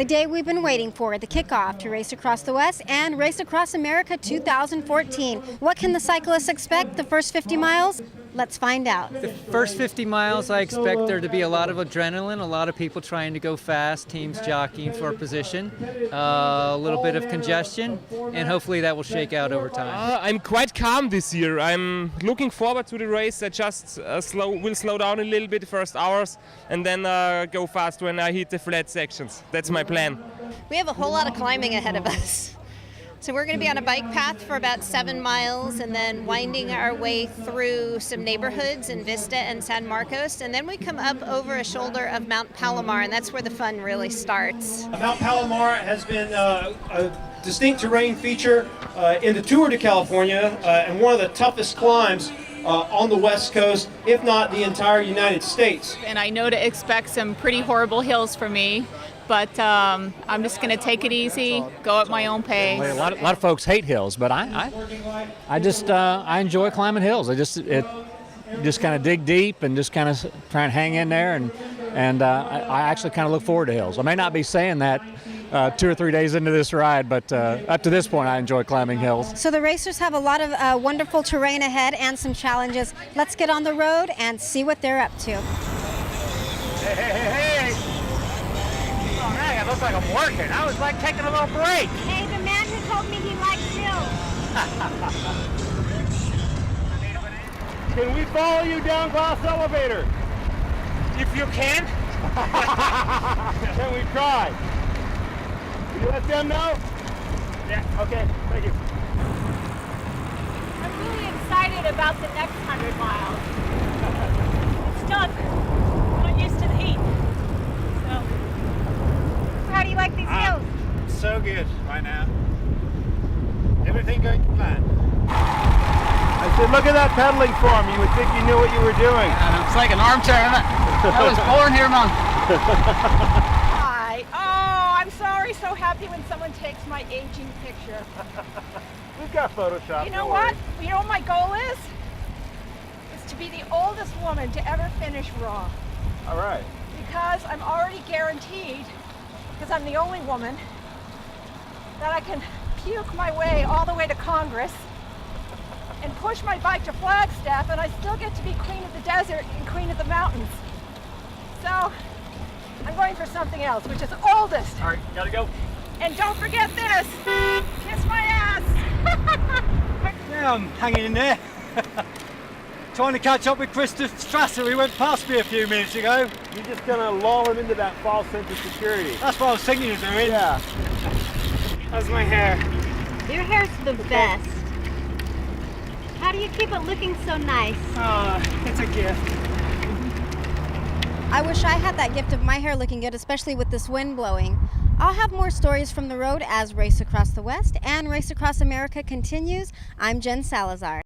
The day we've been waiting for, the kickoff to Race Across the West and Race Across America 2014. What can the cyclists expect the first 50 miles? Let's find out. The first 50 miles, I expect there to be a lot of adrenaline, a lot of people trying to go fast, teams jockeying for position, a little bit of congestion, and hopefully that will shake out over time. I'm quite calm this year. I'm looking forward to the race. I just will slow down a little bit the first hours and then go fast when I hit the flat sections. That's my plan. We have a whole lot of climbing ahead of us. So we're going to be on a bike path for about 7 miles and then winding our way through some neighborhoods in Vista and San Marcos. And then we come up over a shoulder of Mount Palomar, and that's where the fun really starts. Mount Palomar has been a distinct terrain feature in the Tour de California and one of the toughest climbs on the West Coast, if not the entire United States. And I know to expect some pretty horrible hills for me. But I'm just going to take it easy, go at my own pace. A lot of folks hate hills, but I enjoy climbing hills. I just kind of dig deep and just kind of try and hang in there, and I actually kind of look forward to hills. I may not be saying that 2 or 3 days into this ride, but up to this point, I enjoy climbing hills. So the racers have a lot of wonderful terrain ahead and some challenges. Let's get on the road and see what they're up to. Hey. It looks like I'm working. I was like taking a little break. Hey, the man who told me he likes hills. Can we follow you down Glass Elevator? If you can. Can we try? Can you let them know? Yeah, okay, thank you. I'm really excited about the next 100 miles. It's tough. I'm not used to the heat. How do you like these hills? So good right now. Everything going to plan. I said, look at that pedaling form. You would think you knew what you were doing. It's like an armchair, isn't it? I was born here, Mom. Hi. Oh, I'm sorry. So happy when someone takes my aging picture. We've got Photoshop. You know what? You know what my goal is? It's to be the oldest woman to ever finish Raw. All right. Because I'm already guaranteed, because I'm the only woman, that I can puke my way all the way to Congress and push my bike to Flagstaff, and I still get to be queen of the desert and queen of the mountains. So I'm going for something else, which is oldest. All right, gotta go. And don't forget this. Kiss my ass. Yeah, I'm hanging in there. Trying to catch up with Christoph Strasser. He went past me a few minutes ago. You're just gonna lull him into that false sense of security. That's what I was thinking of doing. Yeah. How's my hair? Your hair's the best. How do you keep it looking so nice? It's a gift. I wish I had that gift of my hair looking good, especially with this wind blowing. I'll have more stories from the road as Race Across the West and Race Across America continues. I'm Jen Salazar.